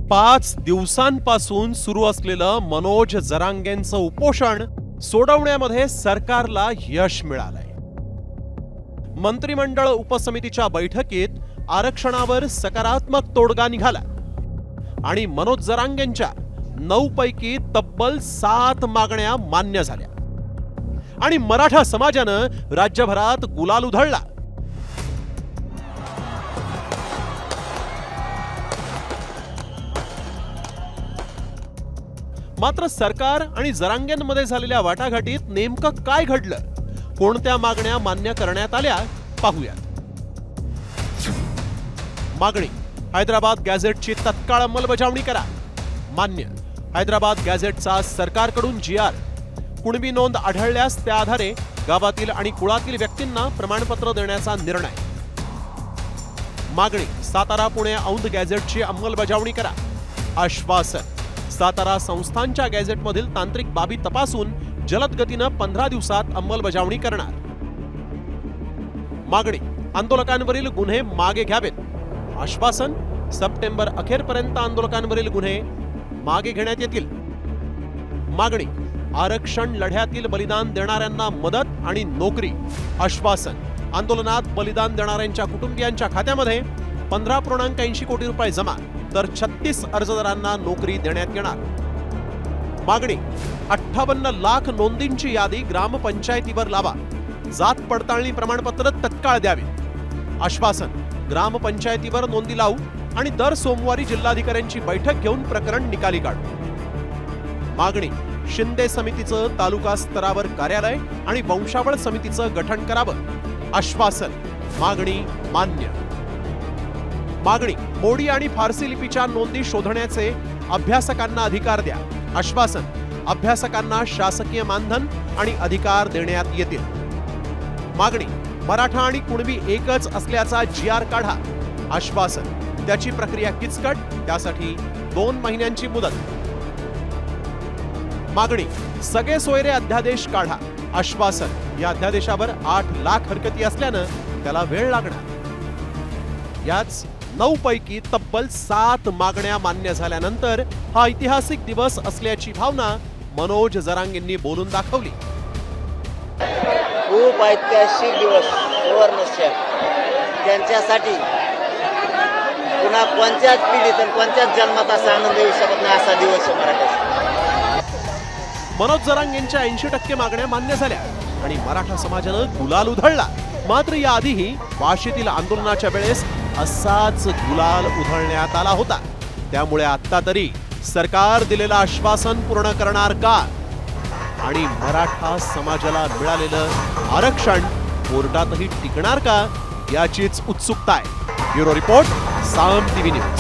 पाच दिवसांपासून सुरू असलेलं मनोज जरांगेंचं उपोषण सोडवण्यामध्ये सरकारला यश मिळालंय। मंत्रिमंडळ उपसमितीच्या बैठकीत आरक्षणावर सकारात्मक तोडगा निघाला आणि मनोज जरांगेंच्या 9 पैकी तब्बल 7 मागण्या मान्य झाल्या आणि मराठा समाजानं राज्यभरात गुलाल उधळला। मात्र सरकार आणि जरांगेंमध्ये झालेल्या वाटाघाटीत नेमकं काय घडलं, कोणत्या मागण्या मान्य करण्यात आल्या पाहूया। मागणी, हैदराबाद गॅझेटची तत्काळ अंमलबजावणी करा। मान्य, हैदराबाद गॅझेटचा सरकारकडून GR, कुणबी नोंद आढळल्यास त्या आधारे गावातील आणि कुळातील व्यक्तींना प्रमाणपत्र देण्याचा निर्णय। मागणी, सातारा पुणे औंध गॅझेटची अंमलबजावणी करा। आश्वासन, सातारा संस्थांच्या गॅझेटमधील तांत्रिक बाबी तपासून जलद गतीनं 15 दिवसात अंमलबजावणी करणार। मागणी, आंदोलकांवरील गुन्हे मागे घ्यावेत। आश्वासन, सप्टेंबर अखेरपर्यंत आंदोलकांवरील गुन्हे मागे घेण्यात येतील। मागणी, आरक्षण लढ्यातील बलिदान देणाऱ्यांना मदत आणि नोकरी। आश्वासन, आंदोलनात बलिदान देणाऱ्यांच्या कुटुंबियांच्या खात्यामध्ये 15.80 कोटी रुपये जमा, तर 36 अर्जदारांना नोकरी देण्यात येणार। मागणी, 58 लाख नोंदींची यादी ग्रामपंचायतीवर लावा। जात पडताळणी प्रमाणपत्र तत्काळ द्यावे। आश्वासन, ग्रामपंचायतीवर नोंदी लावू आणि दर सोमवारी जिल्हाधिकाऱ्यांची बैठक घेऊन प्रकरण निकाली काढू। मागणी, शिंदे समितीचं तालुका स्तरावर कार्यालय आणि वंशावळ समितीचं गठन करावं। आश्वासन, मागणी मान्य। मागणी, मोडी आणि फारसी लिपीच्या नोंदी शोधण्याचे अभ्यासकांना अधिकार द्या। आश्वासन, अभ्यासकांना शासकीय मानधन आणि अधिकार देण्यात येतील। मागणी, मराठा आणि कुणबी एकच असल्याचा GR काढा। आश्वासन, त्याची प्रक्रिया किचकट, त्यासाठी 2 महिन्यांची मुदत। मागणी, सगळे सोयरे अध्यादेश काढा। आश्वासन, या अध्यादेशावर 8 लाख हरकती असल्यानं त्याला वेळ लागणार। याच 9 पैकी तब्बल 7 मागण्या मान्य झाल्यानंतर हा ऐतिहासिक दिवस असल्याची भावना मनोज जरांगेंनी बोलून दाखवली। खूप ऐतिहासिक दिवस सुवर्णक्षण, त्यांच्यासाठी पुन्हा कोणत्याच पिढीत आणि कोणत्याच जन्मात असा आनंद येऊ शकत नाही असा दिवस मराठा। मनोज जरांगेंच्या 80% मागण्या मान्य झाल्या आणि मराठा समाजानं गुलाल उधळला। मात्र याआधीही वाशीतील आंदोलनाच्या वेळेस असाच गुलाल उधळण्यात आला होता। त्यामुळे आता तरी सरकार दिलेलं आश्वासन पूर्ण करणार का आणि मराठा समाजाला मिळालेलं आरक्षण कोर्टातही टिकणार का याचीच उत्सुकता आहे। ब्युरो रिपोर्ट, साम TV न्यूज।